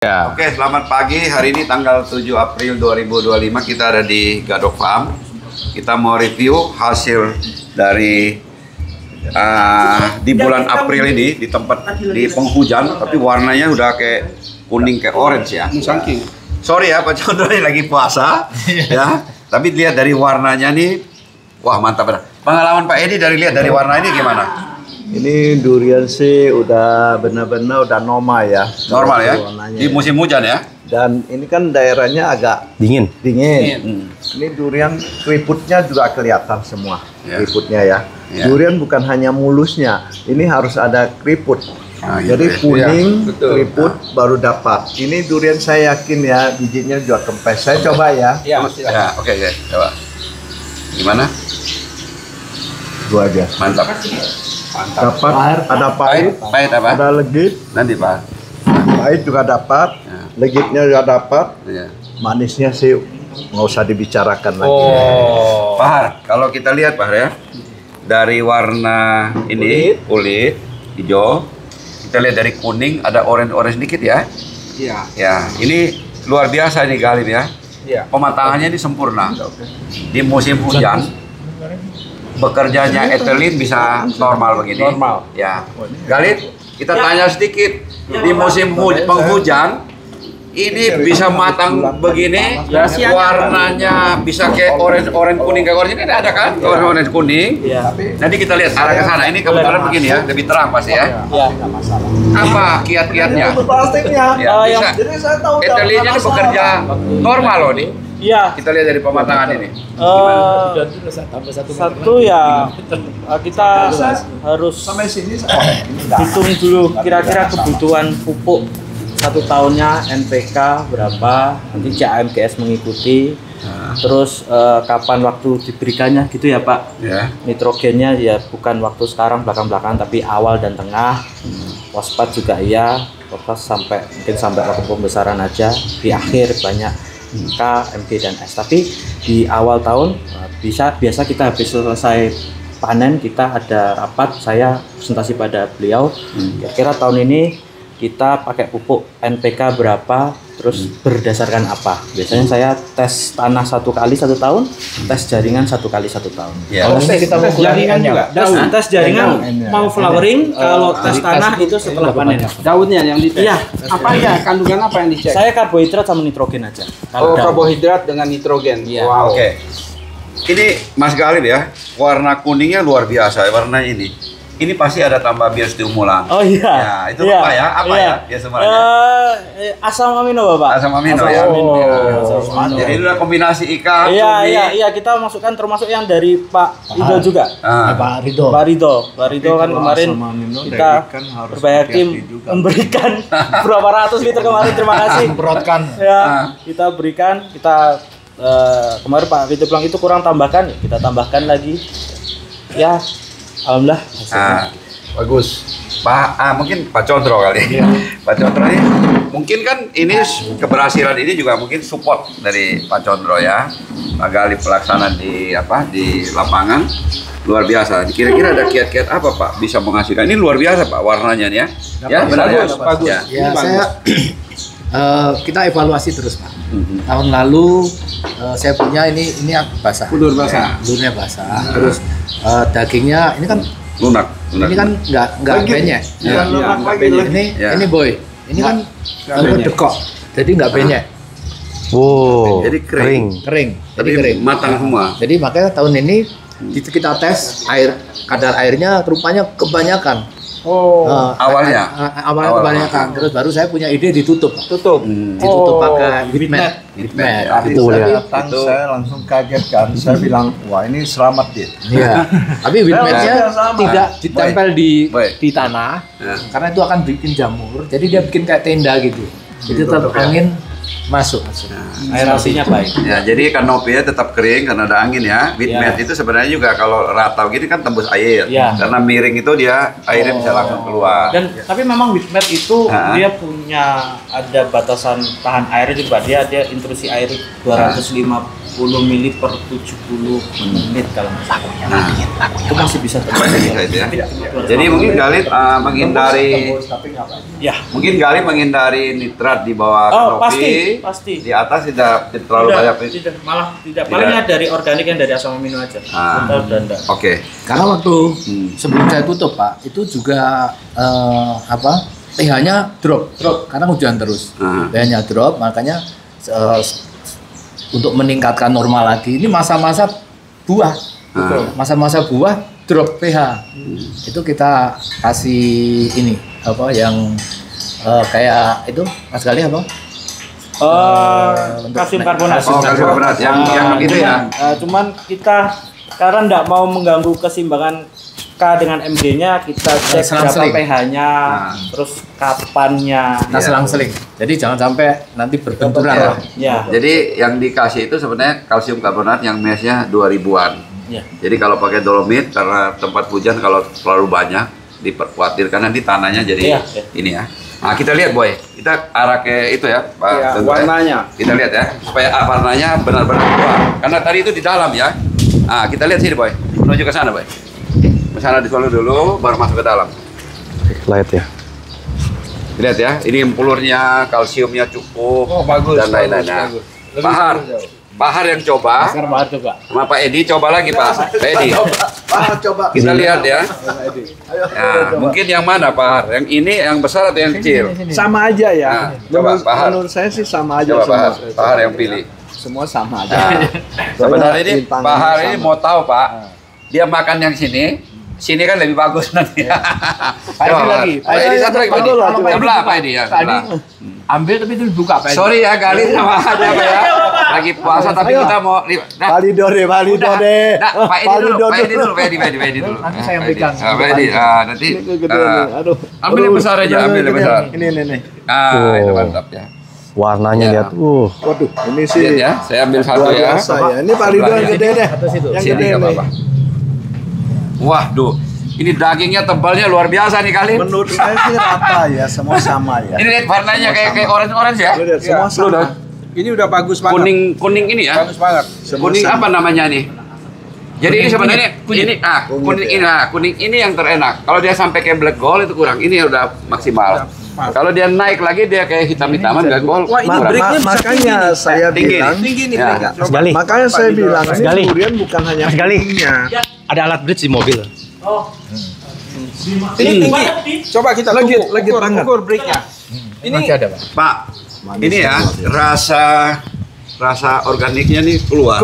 Ya. Oke, selamat pagi. Hari ini tanggal 7 April 2025 kita ada di Gadok Farm. Kita mau review hasil dari di bulan April ini di tempat di penghujan, tapi warnanya udah kayak kuning kayak orange ya. Sorry ya Pak Condro ini lagi puasa ya. Tapi lihat dari warnanya nih, wah mantap benar. Pengalaman Pak Edi dari lihat dari warna ini gimana? Ini durian sih udah benar-benar udah normal ya. Normal ya? Warnanya. Di musim hujan ya? Dan ini kan daerahnya agak Dingin. Ini durian keriputnya juga kelihatan semua. Ya. Keriputnya ya. Ya. Durian bukan hanya mulusnya, ini harus ada keriput. Nah, gitu Jadi ya. kuning, keriput baru dapat. Ini durian saya yakin ya, bijinya juga kempes. Saya coba ya. Ya, oke, coba. Gimana? Dua aja. Mantap. Dapat, ada pahit, Pahit apa? ada legit, Nanti Pak. pahit juga dapat, Ya. legitnya juga dapat. Ya. Manisnya sih nggak usah dibicarakan lagi. Pak Har, kalau kita lihat Pak Har ya, dari warna ini kulit hijau, kita lihat dari kuning ada orange dikit ya. Iya. Ya, ini luar biasa ini Galib ya. Iya. Pematangannya ini sempurna. Di musim hujan, bekerjanya ethylene bisa normal begini. Normal. Ya. Galib, kita tanya sedikit. Di musim penghujan, ini bisa matang begini, warnanya bisa kayak orange kuning kayak orange ini ada kan? Orange kuning. Nanti kita lihat arah ke sana. Ini kebetulan begini ya, lebih terang pasti ya. Apa kiat-kiatnya? Plastiknya. Ya, bisa. Jadi saya tahu Ethylene-nya ini bekerja normal loh nih. Iya. Kita lihat dari pematangan ini. Satu ya kita harus sampai sini. hitung dulu kira-kira kebutuhan pupuk 1 tahunnya NPK berapa, nanti CAMGS mengikuti. Terus kapan waktu diberikannya gitu ya Pak. Ya. Nitrogennya ya bukan waktu sekarang belakang-belakang tapi awal dan tengah. Fosfat juga iya, fosfat mungkin sampai waktu pembesaran aja, di akhir banyak K, MG dan S. Tapi di awal tahun biasa kita habis selesai panen kita ada rapat, saya presentasi pada beliau. Kira-kira tahun ini kita pakai pupuk NPK berapa, terus berdasarkan apa. Biasanya saya tes tanah 1 kali 1 tahun, tes jaringan 1 kali 1 tahun. Ya. Kita mau jaringan juga. Tes jaringan mau flowering, kalau tes tanah itu setelah panen. Daunnya yang dites. Iya. Apa ya? Kandungan apa yang dicek? Saya karbohidrat sama nitrogen aja. Oh, Daun. karbohidrat dengan nitrogen. Iya. Wow. Oke. Ini Mas Galib ya, warna kuningnya luar biasa warna ini. Ini pasti ada tambah biostimulan. Oh iya. Ya, itu Iya. apa ya? Apa Iya. ya? Biasemulannya. Asam amino Bapak. Asam amino ya. amino. Jadi itu adalah kombinasi ikan, cumi. Iya, kita masukkan termasuk yang dari Pak Ido juga. Ah. Pak Rido kan kemarin kita berbayakin memberikan berapa ratus liter kemarin, terima kasih. Ya, kita berikan, kemarin Pak Rido bilang itu kurang tambahkan, kita tambahkan lagi. Ya, alhamdulillah hasilnya. Bagus. Mungkin Pak Condro kali. Pak Condro ini mungkin kan ini keberhasilan ini juga mungkin support dari Pak Condro ya. Pak Galib pelaksanaan di lapangan luar biasa. Kira-kira ada kiat-kiat apa Pak bisa menghasilkan? Ini luar biasa Pak warnanya nih ya. Ya benar ya. Bagus. Ya. Ya, kita evaluasi terus Pak. Tahun lalu saya punya ini basah. Budur basah. Budurnya basah. Terus dagingnya ini kan Lunak. ini kan nggak benyek. Iya, Ini boy. Ini kan dekok. Jadi nggak benyek. Wow. Jadi kering. Kering. Jadi Tapi kering. matang semua. Jadi makanya tahun ini kita tes kadar airnya rupanya kebanyakan. Awalnya? Awalnya kebanyakan. Terus baru saya punya ide ditutup. Tutup. Ditutup pakai heatmat. Tadi Itu saya datang, saya langsung kaget kan. Saya bilang, wah ini selamat Dit. Iya. Tapi heatmatnya tidak ditempel Baik. di tanah, Ya. karena itu akan bikin jamur. Jadi dia bikin kayak tenda gitu. Jadi tetap angin masuk. Aerasinya baik. Ya, jadi kanopinya tetap kering karena ada angin ya. Bitmat itu sebenarnya juga kalau rata gini kan tembus air. Ya. Karena miring itu dia airnya bisa langsung keluar. Dan tapi memang Bitmat itu dia punya ada batasan tahan airnya juga, dia intrusi air 250 mili per 70 menit kalau nggak salah. Nah, Itu masih bisa bisa itu ya. Jadi mungkin Galip menghindari nitrat di bawah kanopi. pasti. Di atas tidak terlalu banyak. Malah tidak. Palingnya dari organik yang dari asam amino aja. Oke. Karena waktu sebelum saya tutup Pak, itu juga pH-nya drop karena hujan terus. pH-nya drop, makanya untuk meningkatkan normal lagi. Ini masa-masa buah, masa-masa buah drop pH. Itu kita kasih ini yang kayak itu Mas Gali apa? Kalsium karbonat. Kalsium karbonat yang itu ya. Cuman kita karena tidak mau mengganggu keseimbangan K dengan MG-nya, kita cek berapa pH-nya, terus kapannya. Nah, selang-seling. Jadi jangan sampai nanti berbenturan lah. Ya. Jadi yang dikasih itu sebenarnya kalsium karbonat yang mass-nya 2000-an. Ya. Jadi kalau pakai dolomit karena tempat hujan kalau terlalu banyak dikhawatirkan nanti tanahnya jadi ini ya. Nah, kita lihat Boy. Kita arah ke itu ya, Pak. Warnanya. Kita lihat ya, supaya warnanya benar-benar keluar. Karena tadi itu di dalam ya. Nah, kita lihat sini Boy. Menuju ke sana Boy. Ke sana dulu, baru masuk ke dalam. Lihat ya. Lihat ya, ini empulurnya, kalsiumnya cukup. Oh, bagus. Dan lain-lainnya. Bahar yang coba. Sama Pak Edi coba lagi Pak. Pak Edi. Coba. Kita lihat ya. Ya, mungkin yang mana Pak? Yang ini yang besar atau yang kecil? Sama aja ya. Nah, coba Bahar. Menurut saya sih sama aja Coba semua. Bahar yang pilih. Semua sama aja. Nah, sebenarnya ini Rintangannya Bahar ini sama. mau tahu Pak. Dia makan yang sini kan lebih bagus nanti. Pak Edi lagi. Pak Edi satu lagi Pak Edi. Sebelah Pak Edi ya. Tadi sebelah. ambil tapi itu dibuka Pak Edi. Sorry ya Galih sama aja Pak ya. Lagi puasa tapi kita mau Validore. Pak Edi dulu. Nanti saya berikan. Pak Edi, nanti Ini kegedean nih. Aduh. ambil yang besar aja, ambil yang besar. Ini. Itu mantap ya. Warnanya lihat. Waduh, ini sih Lihat ya, saya ambil satu luar ya. biasa ya. Ini Validore yang gede deh. Yang Sini gede nggak nih. apa-apa. Waduh, ini dagingnya tebalnya luar biasa nih kali. Menurut saya sih rata ya, semua sama ya. Ini lihat warnanya kayak orange ya. Lu lihat, semua sama. Ini udah bagus banget. Kuning ini ya. Bagus banget. Semua Kuning sama. apa namanya nih? Jadi ini sebenarnya kuning ini yang terenak. Kalau dia sampai kayak black gold itu kurang. Ini udah maksimal. Kalau dia naik lagi dia kayak hitam-hitaman black gold. Wah, ini breaknya bisa Makanya saya Tinggi bilang, tinggi nih Ya. breaknya. Mas Gali. makanya saya bilang Mas ini Gali. durian bukan hanya Mas Gali. kuningnya. Ada alat bridge di mobil. Ini tinggi. Coba kita ukur breaknya. Ini Masih ada Pak. Pak, ini ya rasa organiknya nih keluar.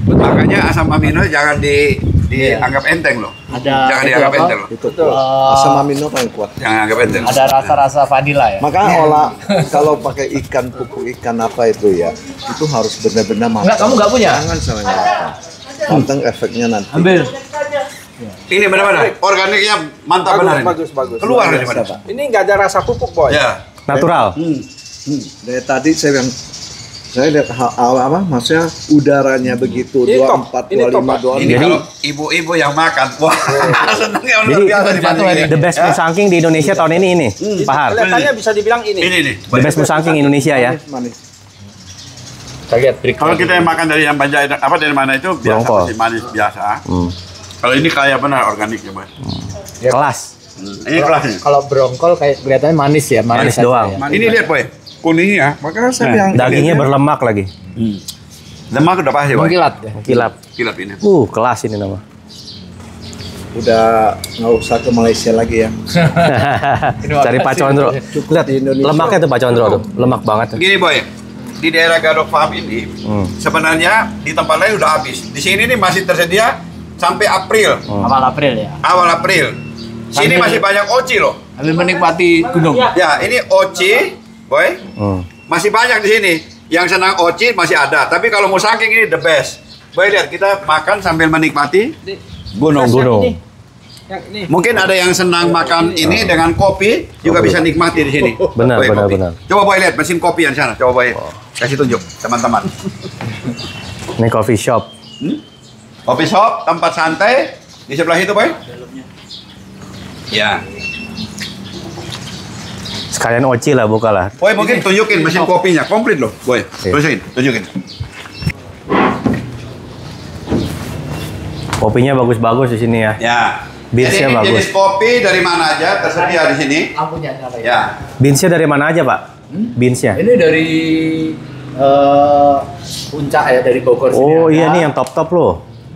Makanya asam amino jangan dianggap enteng loh. Jangan dianggap enteng loh. Itu asam amino paling kuat. Jangan anggap enteng. Ada rasa-rasa vanila ya. Makanya kalau pakai ikan pupuk ikan apa itu ya, itu harus benar-benar matang. Enggak, kamu nggak punya? Jangan sampai matang. Matang efeknya nanti. Ambil. Ini benar-benar organiknya mantap benar ini. bagus. Keluar dari mana? Ini nggak ada rasa pupuk, Boy. Ya. Natural. Dari tadi saya lihat maksudnya udaranya begitu Ini top. 24, Ini top, 25, Pak. 25. Ini kalau ibu-ibu yang makan, wah senengnya luar Jadi biasa dibandingin ini. the best musangking di Indonesia tahun ini Pak Har. Kelihatannya bisa dibilang ini. Ini nih. The best musangking Indonesia ya. Manis. Kita lihat break. Kalau kita yang makan dari yang banjar apa dari mana itu biasa Jongkol. masih manis biasa. Kalau ini kayak benar organiknya, Mas. Kelas. Ini kelasnya. Kalau brongkol kayak kelihatannya manis ya, Manis saja doang. ya. Ini lihat, Boy. Kuningnya. Makanya saya bilang Dagingnya berlemak lagi. Lemak udah pasti, Boy. Mengkilat ya. Kilap. Kilap ini. Kelas ini nama. udah nggak usah ke Malaysia lagi ya. Cari Pak Condro. Lihat di Indonesia. lemaknya tuh Pak Condro tuh. Lemak banget. Gini, Boy. Di daerah Gadok Farm ini sebenarnya di tempat lain udah habis. Di sini nih masih tersedia sampai April. Awal April ya. Awal April. Sini Sambil- masih banyak oci loh. Sambil menikmati gunung. Ya, ini oci, Boy. Masih banyak di sini. Yang senang oci masih ada. Tapi kalau musangking ini the best. Boy, lihat kita makan sambil menikmati gunung. Yang ini. Mungkin ada yang senang makan ini dengan kopi juga bisa nikmati di sini. Benar, Boy, benar, kopi. benar. Coba Boy lihat mesin kopi yang sana. Coba Boy kasih tunjuk teman-teman. Ini coffee shop. Kopi shop, tempat santai di sebelah itu, Boy. Ya. Sekalian oci lah buka lah. Boy mungkin tunjukin mesin kopinya komplit loh, Boy. Iya. Tunjukin. Kopinya bagus-bagus di sini ya. Ya. Beansnya Jadi bagus. jenis kopi dari mana aja tersedia di sini. Ampunya nyala ya. Ya. Beansnya dari mana aja Pak? Beansnya? Ini dari puncak ya, dari Bogor sini. Oh ada. iya nih yang top-top loh.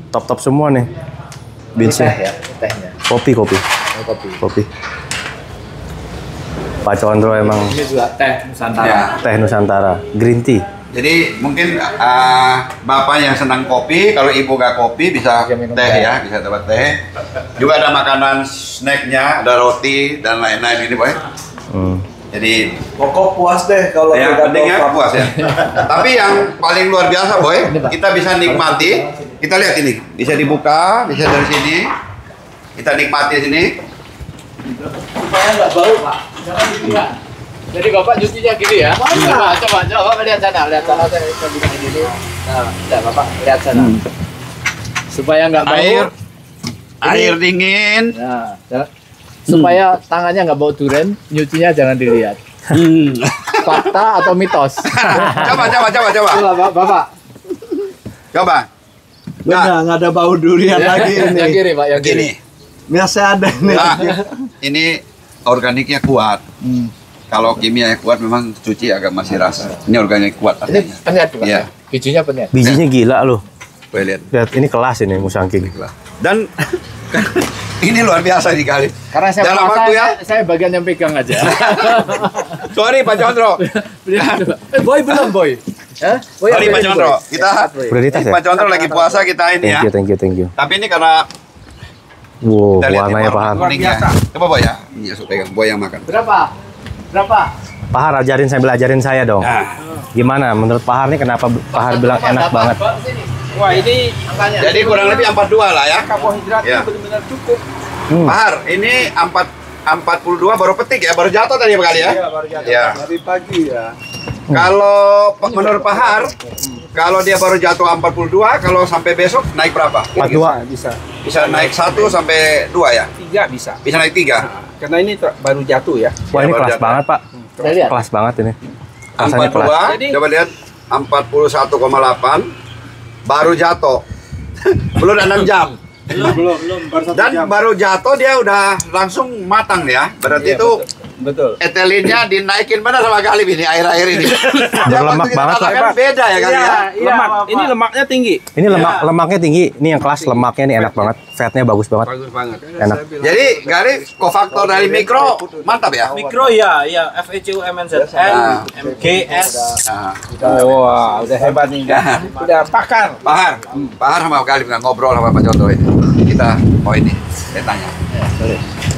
Top-top semua nih. Ini teh Beansnya. ya, tehnya. Kopi. Oh, kopi. Pak Condro emang Ini juga teh Nusantara. Ya. teh Nusantara, green tea. Jadi mungkin bapak yang senang kopi, kalau ibu gak kopi bisa Bisa minum teh teh. ya, bisa dapat teh. Juga ada makanan snacknya, ada roti dan lain-lain ini boy. Jadi Pokok puas deh kalau ya udah penting ya Gado Farm. puas ya. Tapi yang paling luar biasa boy, kita bisa nikmati. Kita lihat ini, bisa dibuka, bisa dari sini. Kita nikmati sini. Supaya nggak bau, Pak. Jangan dibuka. Jadi Bapak nyucinya gini ya. Coba Bapak lihat sana saya bilang gini. Nah, tidak Bapak lihat sana. Supaya nggak bau. Air dingin. Nah, supaya tangannya nggak bau duren, nyucinya jangan dilihat. Fakta atau mitos? Coba. Coba Bapak. Coba. Benar, nggak ada bau durian lagi Yang ini. kiri Pak, yang kiri. Gini. Biasa ada nih. Nah, ini organiknya kuat. Kalau kimia kuat memang cuci agak masih rasa. Ini organik kuat Ini artinya. penyet bukan? Iya. Bijinya penyet. Bijinya gila loh. Boleh lihat. Lihat ini kelas ini musangking. Dan ini luar biasa nih kali. Karena saya Dalam puasa, waktu ya. saya bagian yang pegang aja. Sorry Pak Condro. Boy belum Boy. Boy Sorry yang Pak ini, Condro. Boy. Kita Udah ditas ya? Pak Condro lagi puasa kita ini ya. Thank you. Tapi ini karena Wow, kita lihat warnanya ini Pak Har. warna kuningnya. Coba Boy ya. Iya, so pegang Boy yang makan. Berapa? Pak Har sambil ajarin saya dong. Nah, Gimana menurut Pak Har nih kenapa Pak Har bilang enak banget? Wah, ini Angkanya. jadi kurang lebih 42 lah ya. karbohidratnya Ya. benar-benar cukup. Pak Har, ini 42 baru petik ya, baru jatuh tadi kali ya. Iya, baru jatuh. Ya. Dari pagi ya. Kalau menurut Pak Har, kalau dia baru jatuh 42, kalau sampai besok naik berapa? 42. Bisa naik 1 sampai 2 ya? 3 bisa. Bisa naik 3? Karena ini baru jatuh ya. Wah ini Ya, baru kelas jatuh. banget Pak. Saya lihat. Kelas banget ini. Rasanya kelas. 42, Jadi- coba lihat 41,8 baru jatuh. Belum 6 jam. Belum, baru Dan baru jatuh dia udah langsung matang ya. Berarti Iya, itu betul. etelinnya dinaikin mana sama kali ini air-air ini. Berlemak banget, Pak. Kan beda ya kali ya. Lemak. Ini lemaknya tinggi. Ini lemaknya tinggi. Ini yang kelas lemaknya ini enak banget. Fatnya bagus banget. Bagus banget. Enak. Jadi Gari kofaktor dari mikro mantap ya. Mikro ya, FECU MNZN, MGS. Nah, Wah, udah hebat nih. Udah pakar. Pak Har sama kali nggak ngobrol sama Pak Contoh ini. Kita ini saya tanya.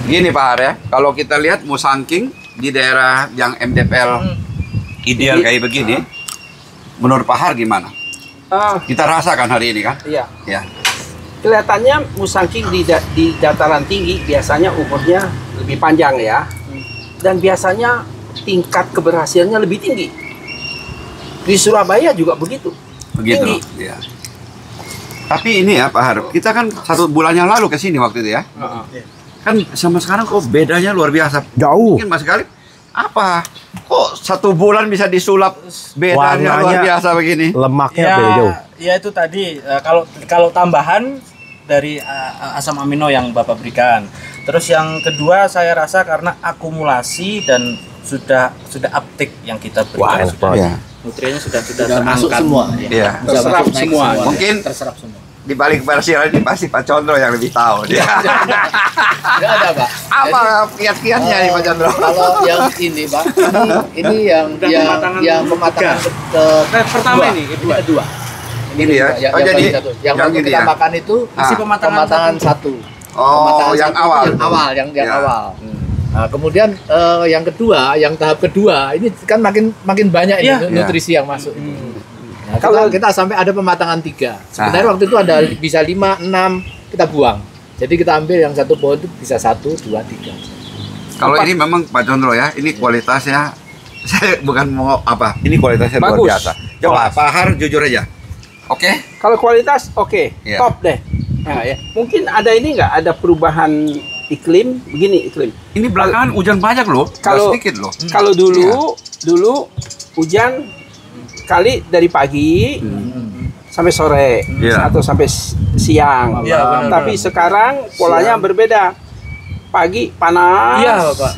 Gini Pak Har ya, kalau kita lihat musangking di daerah yang MDPL ideal kayak begini, menurut Pak Har gimana? Kita rasakan hari ini kan? Iya. Ya. Kelihatannya musangking di dataran tinggi biasanya umurnya lebih panjang ya. Dan biasanya tingkat keberhasilannya lebih tinggi. Di Surabaya juga begitu. Begitu. Tinggi. Ya. Tapi ini ya Pak Har, kita kan 1 bulan yang lalu ke sini waktu itu ya. Kan sama sekarang kok bedanya luar biasa. Jauh. Mungkin Mas Galip apa? Kok 1 bulan bisa disulap bedanya luar Warnanya biasa begini? Lemaknya beda jauh. Ya itu tadi kalau tambahan dari asam amino yang Bapak berikan. Terus yang kedua saya rasa karena akumulasi dan sudah uptake yang kita Wah berikan. enak banget. Ya. Nutriennya sudah masuk terangkat. semua. Iya. Terserap naik semua. Mungkin terserap semua. di balik versi ini pasti Pak Condro yang lebih tahu dia. Tidak ada Pak. Apa kiat-kiatnya nih Pak Condro? Kalau yang ini Pak, ini yang pematangan pertama kedua. ini, kedua. Ini ya. Yang Oh, jadi paling satu. Yang yang waktu ini kita ya. makan itu Ah. pematangan satu. Oh, Pematangan yang satu awal. itu yang Ya. awal. Nah, kemudian yang kedua, yang tahap kedua, ini kan makin banyak ini Iya. nutrisi yang masuk. Nah, kalau kita sampai ada pematangan 3. Sebenarnya waktu itu ada bisa 5, 6 kita buang. Jadi kita ambil yang satu pohon itu bisa 1, 2, 3. Kalau ini memang Pak Condro ya, ini kualitasnya saya bukan mau apa, ini kualitasnya luar Bagus. biasa. Coba Pak Har jujur aja. Oke? Kalau kualitas oke, Iya. top deh. Nah, ya. Mungkin ada ini nggak ada perubahan iklim? Begini iklim. Ini belakangan hujan banyak loh, Kalau- nggak sedikit loh. Kalau dulu hujan kali dari pagi sampai sore Iya. atau sampai siang. Iya, benar, Tapi sekarang polanya berbeda. Pagi panas. Iya, Bapak.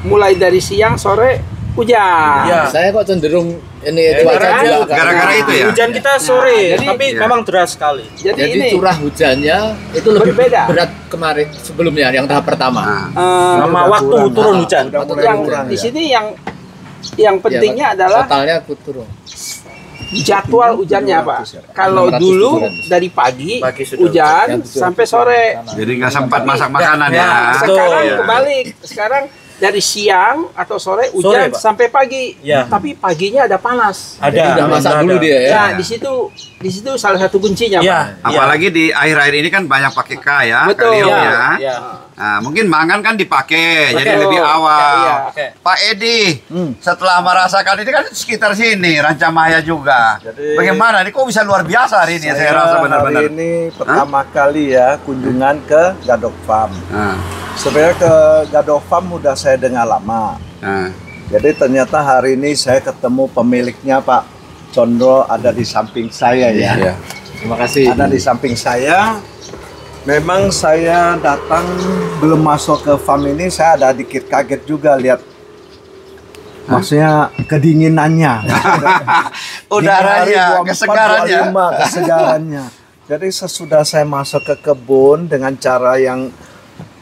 Mulai dari siang sore hujan. Iya. Saya kok cenderung ini cuaca kan? juga agak- Gara-gara itu ya. Hujan kita sore, jadi- tapi Iya. memang deras sekali. Jadi, Jadi ini curah hujannya itu lebih Berbeda. berat kemarin sebelumnya yang tahap pertama. Nah, Sama udah waktu kurang. turun hujan. Udah mulai yang kurang di ya. sini yang pentingnya Ya, adalah totalnya turun. jadwal hujannya, Pak. Kalau 600, dulu 700. dari pagi Pagi sudah hujan hujan. sampai sore. jadi nggak sempat masak makanan ya. Sekarang Iya. kebalik. Sekarang dari siang atau sore hujan Pak. sampai pagi. Ya. Tapi paginya ada panas. Jadi Ada. udah masak dulu dia ya. Nah, di situ salah satu kuncinya, Iya. Pak. Apalagi di akhir-akhir ini kan banyak pakai K ya, Betul. kalium Iya. ya. Iya. Nah, mungkin mangan kan dipakai, jadi Betul. lebih awal. Iya. Oke. Pak Edi, setelah merasakan ini kan sekitar sini, Rancamaya juga. Jadi- Bagaimana? Ini kok bisa luar biasa hari ini? Saya rasa benar-benar. Hari ini pertama kali ya kunjungan ke Gadok Farm. Nah, Sebenarnya ke Gadok Farm udah saya dengar lama. nah. Jadi ternyata hari ini saya ketemu pemiliknya, Pak Condro, ada di samping saya ya. Iya. Terima kasih. Ada di samping saya. Memang saya datang belum masuk ke farm ini, saya ada dikit kaget juga lihat. Maksudnya kedinginannya. Udaranya, 24, kesegarannya. 25, kesegarannya. Jadi sesudah saya masuk ke kebun dengan cara yang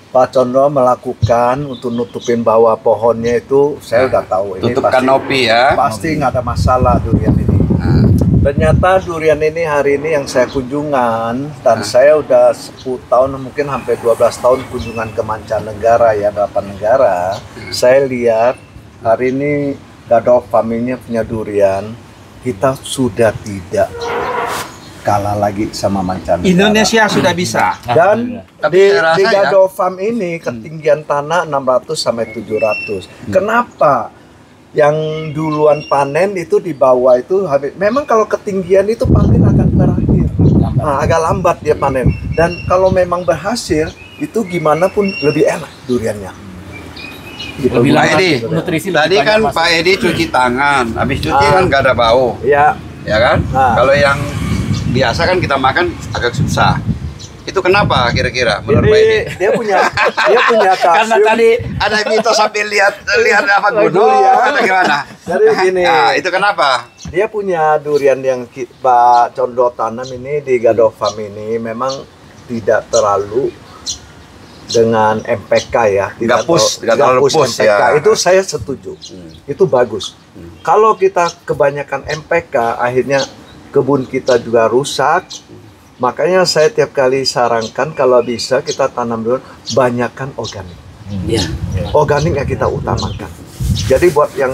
Pak Condro melakukan untuk nutupin bawah pohonnya itu, saya udah tahu ini Tutup pasti, kanopi ya. pasti nggak ada masalah durian ini. Nah, Ternyata durian ini hari ini yang saya kunjungan, dan saya udah 10 tahun, mungkin hampir 12 tahun kunjungan ke mancanegara ya, 8 negara. Saya lihat hari ini Gadok Farm ini punya durian, kita sudah tidak kalah lagi sama mancanegara. Indonesia sudah bisa. Dan Tapi di saya rasa ya- Gadok Farm ini ketinggian tanah 600 sampai 700. Kenapa? Yang duluan panen itu di bawah itu habis. Memang kalau ketinggian itu panen akan berakhir. Nah, agak lambat dia panen. Dan kalau memang berhasil itu gimana pun lebih enak duriannya. Gitu. Lebih Pak lama, Edi, nutrisi lebih tadi banyak kan masuk. Pak Edi cuci tangan, habis cuci Ah. kan nggak ada bau, Ya, ya kan? Ah. Kalau yang biasa kan kita makan agak susah. Itu kenapa kira-kira menurut Pak Edi? jadi dia punya Karena kalsium. tadi ada mitos sambil lihat apa gunung Durian. atau gimana? Jadi gini. Nah, itu kenapa? Dia punya durian yang Pak Condro tanam ini di Gadok Farm ini memang tidak terlalu dengan MPK ya, Nggak push, nggak terlalu push, MPK. ya. Itu saya setuju, itu bagus. Kalau kita kebanyakan MPK, akhirnya kebun kita juga rusak. Makanya saya tiap kali sarankan kalau bisa kita tanam dulu banyakkan organik. Iya. Organik yang kita utamakan. Jadi buat yang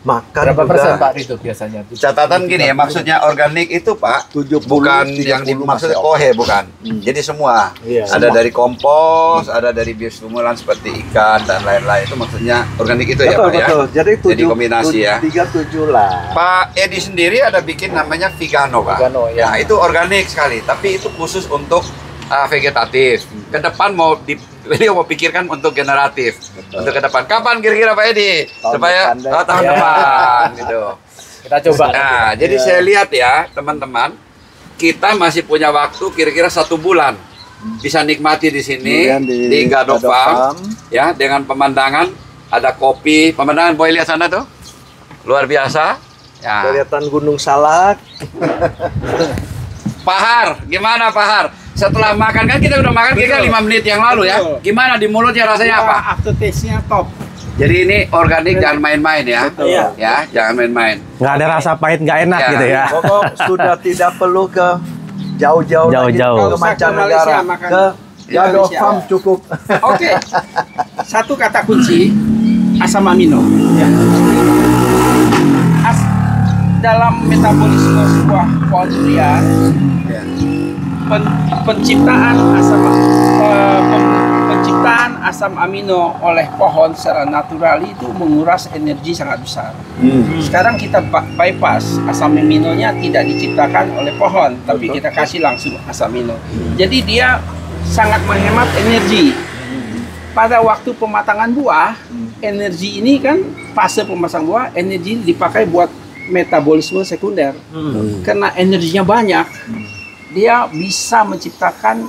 makan Berapa juga persen Pak Rito biasanya? Catatan gini ya, maksudnya organik itu Pak, 70, bukan 30 yang dimaksud masih kohe, bukan. Jadi semua. Iya. Ada dari kompos, ada dari biostimulan seperti ikan dan lain-lain. Itu maksudnya organik itu ya betul, Pak ya. betul. Jadi Jadi kombinasi ya. 37 lah. Pak Edi sendiri ada bikin namanya Vigano, Pak. Vigano, ya. Nah, itu organik sekali, tapi itu khusus untuk vegetatif. Ke depan beliau mau pikirkan untuk generatif. Untuk ke depan. Kapan kira-kira Pak Edi? Tahun Supaya depan deh. tahun Ya. depan gitu. Kita coba. Nah, jadi saya lihat ya, teman-teman, kita masih punya waktu kira-kira 1 bulan. Bisa nikmati di sini Durian di Gadok Gadok Farm, Farm. ya, dengan pemandangan, ada kopi, pemandangan boleh lihat sana tuh. Luar biasa. Ya. Kelihatan Gunung Salak. Pak Har, gimana Pak Har? Setelah makan kan kita udah makan kira-kira 5 menit yang lalu ya. Betul. Gimana di mulutnya rasanya apa? After taste-nya top. Jadi ini organik, jangan main-main ya. Iya. Ya, jangan main-main. Nggak ada rasa pahit, nggak enak Ya. gitu ya. Pokok sudah tidak perlu ke jauh-jauh lagi, Jauh-jauh. ke Nggak usah ke mancanegara, Malaysia makan. ke Gadok Indonesia. Farm cukup. Oke. Satu kata kunci, asam amino. Dalam metabolisme sebuah pohon durian, penciptaan asam amino oleh pohon secara natural itu menguras energi sangat besar. Sekarang kita bypass asam aminonya tidak diciptakan oleh pohon, tapi kita kasih langsung asam amino. Jadi dia sangat menghemat energi. Pada waktu pematangan buah, energi ini kan fase pemasangan buah, energi dipakai buat metabolisme sekunder. Karena energinya banyak, dia bisa menciptakan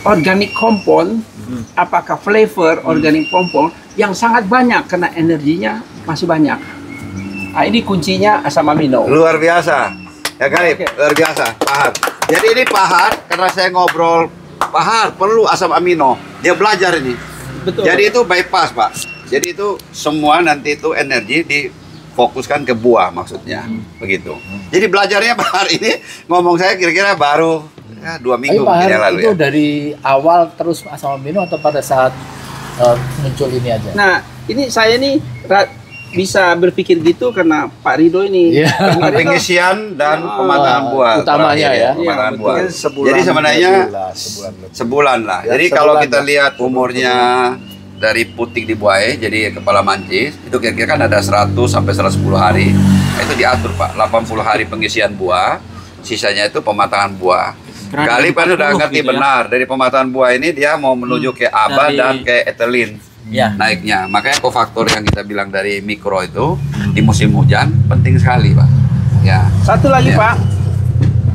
organic compound, apakah flavor organic compound yang sangat banyak karena energinya masih banyak. Nah, ini kuncinya asam amino. Luar biasa. Ya Galip, luar biasa. Pahar. Jadi ini Pahar, karena saya ngobrol, Pahar perlu asam amino. Dia belajar ini. Betul. Jadi itu bypass, Pak. Jadi itu semua nanti itu energi difokuskan ke buah maksudnya. Begitu. Jadi belajarnya Pahar ini, ngomong saya kira-kira baru ya, 2 minggu Tapi Pak mungkin Har, yang lalu itu ya. dari awal terus asam amino atau pada saat muncul ini aja? Nah, ini saya nih bisa berpikir gitu karena Pak Rido ini. Iya. Pak Rido, Pengisian dan pematangan buah. utamanya terakhir ya. Pematangan Iya, buah. Mungkin sebulan Jadi sebenarnya lebih lah, sebulan lebih. sebulan lah. Ya, Jadi sebulan kalau kita ya. lihat umurnya dari putik di buah, jadi kepala mancis, itu kira-kira kan ada 100 sampai 110 hari. Nah, itu diatur Pak, 80 hari pengisian buah, sisanya itu pematangan buah. Galip kan udah ngerti gitu ya. benar, dari pematangan buah ini dia mau menuju ke aba Dari- dan ke ethylene Ya. naiknya. Makanya kofaktor yang kita bilang dari mikro itu di musim hujan penting sekali Pak. Ya. Satu lagi Ya. Pak,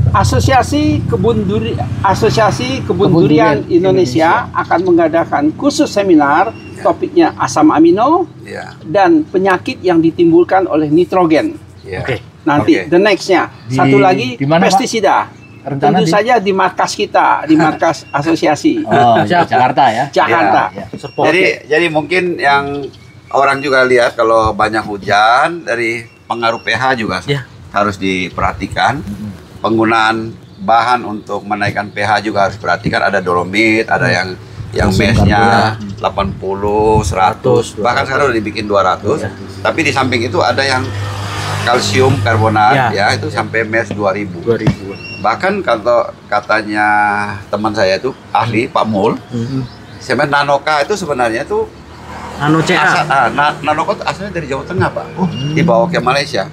Asosiasi Kebun Kebun Durian Durian Indonesia akan mengadakan khusus seminar, topiknya asam amino Ya. dan penyakit yang ditimbulkan oleh nitrogen. Ya. Oke. Nanti Oke. the next-nya. Di- Satu lagi di mana, Pak? pestisida. Rencana Tentu di- saja di markas kita, di markas asosiasi Oh, di Jakarta ya. Jakarta. Ya. Jadi mungkin yang orang juga lihat kalau banyak hujan dari pengaruh pH juga Ya. harus diperhatikan. Penggunaan bahan untuk menaikkan pH juga harus diperhatikan. Ada dolomit, ada yang mesnya 80, 100, bahkan sekarang udah dibikin 200. Tapi di samping itu ada yang kalsium karbonat ya itu sampai mes 2000. 2000. Bahkan kalau katanya teman saya itu ahli Pak Mul, semen Nanoka itu sebenarnya itu Nano CA. Nanoka itu asalnya dari Jawa Tengah Pak, dibawa ke Malaysia.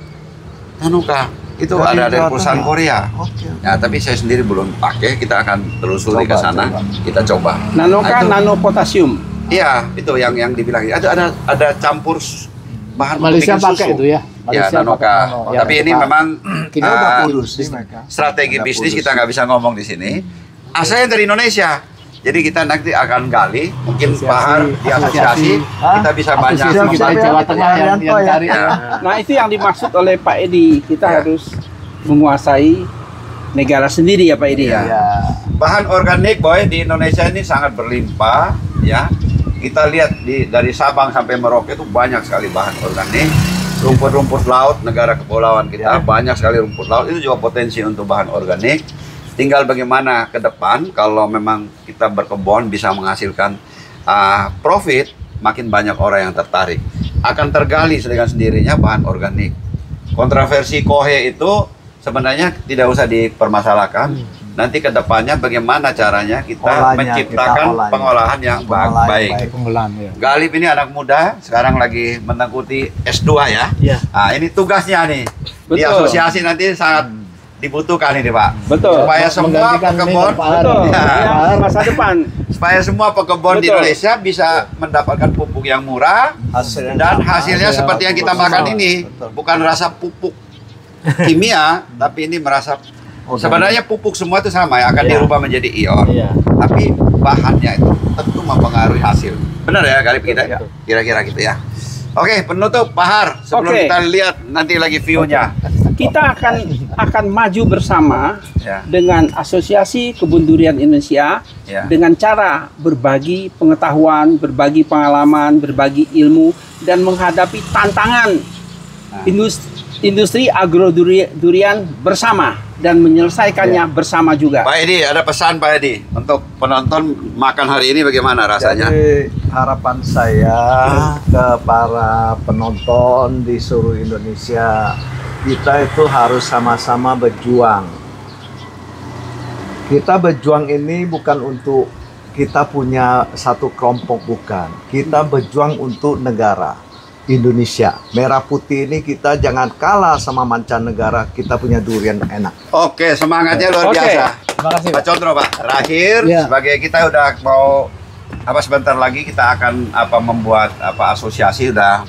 Nanoka itu Dari ada dari Jawa perusahaan Tengah. Korea. Oke. Ya tapi saya sendiri belum pakai, kita akan telusuri ke Coba, sana, coba. kita coba. Nanoka, Nah, itu- nano potasium. Iya itu yang dibilang. Ada campur bahan untuk Malaysia bikin pakai susu. itu ya. Ya Malaysia Nanoka. pakai nano. Ya, Tapi ini Pak. memang Kita udah ah, kurus sih mereka. strategi Ada bisnis kurus. kita nggak bisa ngomong di sini. Asalnya dari Indonesia. Jadi kita nanti akan gali, mungkin Bahar di asosiasi kita bisa banyak Asosiasi membantu. Jawa Tengah yang ya. cari. Ya. Nah, itu yang dimaksud oleh Pak Edi. Kita Ya. harus menguasai negara sendiri ya Pak Edi ya. Ya. Bahan organik boy di Indonesia ini sangat berlimpah ya. Kita lihat dari Sabang sampai Merauke itu banyak sekali bahan organik. Rumput-rumput laut negara kepulauan kita banyak sekali rumput laut, itu juga potensi untuk bahan organik. Tinggal bagaimana ke depan kalau memang kita berkebun bisa menghasilkan profit, makin banyak orang yang tertarik. Akan tergali dengan sendirinya bahan organik. Kontroversi kohe itu sebenarnya tidak usah dipermasalahkan. Nanti ke depannya bagaimana caranya kita Olahnya, menciptakan kita olahnya. pengolahan yang Pengolahan baik. baik. Pengolahan ya. Galip ini anak muda, sekarang lagi mengikuti S2 ya. Iya. Nah, ini tugasnya nih. Di Betul. asosiasi nanti sangat dibutuhkan ini, Pak. Betul. Supaya semua Menggantikan pekebun, Pak Har. Betul. Ya. Ya, masa depan. supaya semua pekebun di Betul. Indonesia bisa mendapatkan pupuk yang murah Hasilnya dan sama. hasilnya seperti yang kita makan ini. Betul. Bukan rasa pupuk kimia, tapi ini merasa sebenarnya pupuk semua itu sama ya, akan Iya. dirubah menjadi ion. Iya. Tapi bahannya itu tentu mempengaruhi hasil. Benar ya Galip kita? Ya. Kira-kira gitu ya. Oke, penutup Pak Har, sebelum Oke. kita lihat nanti lagi view-nya. Kita akan maju bersama Ya. dengan Asosiasi Kebun Durian Indonesia Ya. dengan cara berbagi pengetahuan, berbagi pengalaman, berbagi ilmu dan menghadapi tantangan industri agrodurian bersama dan menyelesaikannya bersama juga. Pak Edi, ada pesan Pak Edi untuk penonton makan hari ini bagaimana rasanya? Jadi harapan saya ke para penonton di seluruh Indonesia, kita itu harus sama-sama berjuang. Kita berjuang ini bukan untuk kita punya satu kelompok, bukan. Kita berjuang untuk negara Indonesia. Merah putih ini kita jangan kalah sama mancanegara, kita punya durian enak. Oke, semangatnya luar Oke. biasa. Terima kasih, Pak Pak. Condro, Pak. Terakhir, Ya. sebagai kita udah mau sebentar lagi kita akan membuat asosiasi sudah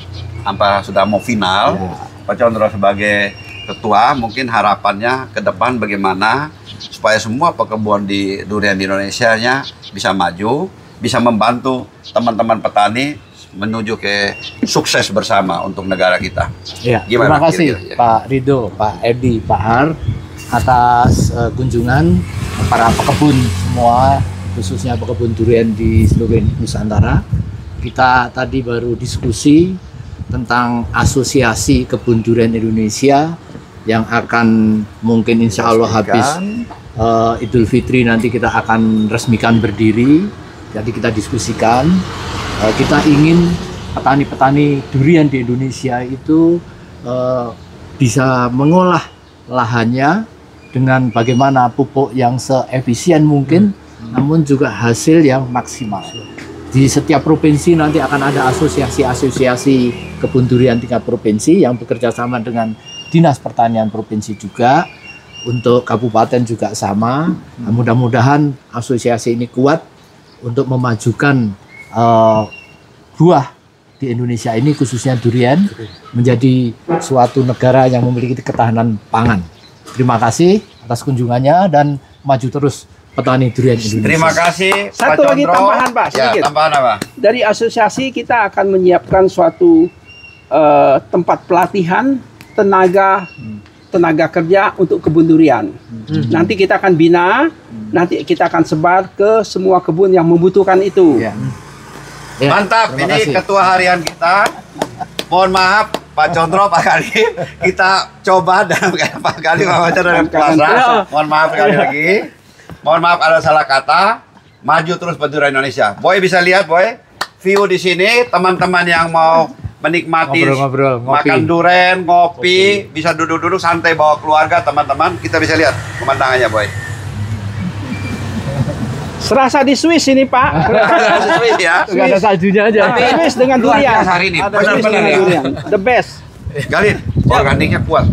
mau final. Ya. Pak Condro sebagai ketua, mungkin harapannya ke depan bagaimana supaya semua pekebun di durian di Indonesia-nya bisa maju, bisa membantu teman-teman petani menuju ke sukses bersama untuk negara kita. Ya, Gimana terima kasih kira-kira, ya? Pak Rido, Pak Edi, Pak Har atas kunjungan para pekebun semua, khususnya pekebun durian di seluruh Nusantara. Kita tadi baru diskusi tentang Asosiasi Kebun Durian Indonesia yang akan mungkin insya Allah habis Idul Fitri nanti kita akan resmikan berdiri. Jadi kita diskusikan, kita ingin petani-petani durian di Indonesia itu bisa mengolah lahannya dengan bagaimana pupuk yang seefisien mungkin, namun juga hasil yang maksimal. Di setiap provinsi nanti akan ada asosiasi-asosiasi kebun durian tingkat provinsi yang bekerja sama dengan Dinas Pertanian Provinsi juga. Untuk kabupaten juga sama. Nah, mudah-mudahan asosiasi ini kuat untuk memajukan buah di Indonesia ini, khususnya durian, menjadi suatu negara yang memiliki ketahanan pangan. Terima kasih atas kunjungannya dan maju terus petani durian Indonesia. Terima kasih. Satu Pak lagi Condro. tambahan, Pak, sedikit. Ya, tambahan apa? Dari asosiasi kita akan menyiapkan suatu tempat pelatihan tenaga kerja untuk kebun durian. Nanti kita akan bina, nanti kita akan sebar ke semua kebun yang membutuhkan itu. Ya. Ya, Mantap, terima ini kasih. ketua harian kita. Mohon maaf Pak Condro, Pak Kali, kita coba dan Pak Kali wawancara dengan Plaza. Mohon maaf sekali lagi. Mohon maaf ada salah kata. Maju terus bendera Indonesia. Boy bisa lihat, Boy, view di sini. Teman-teman yang mau menikmati Ngobrol-ngobrol, ngopi. makan durian, ngopi, bisa duduk-duduk santai bawa keluarga, teman-teman. Kita bisa lihat pemandangannya, Boy. Serasa di Swiss ini, Pak. Sweet ya. Nggak ada saljunya aja. Tapi Swiss dengan luar durian. biasa hari ini. Swiss Benar-benar dengan ya. durian. The best. Galin, organiknya kuat.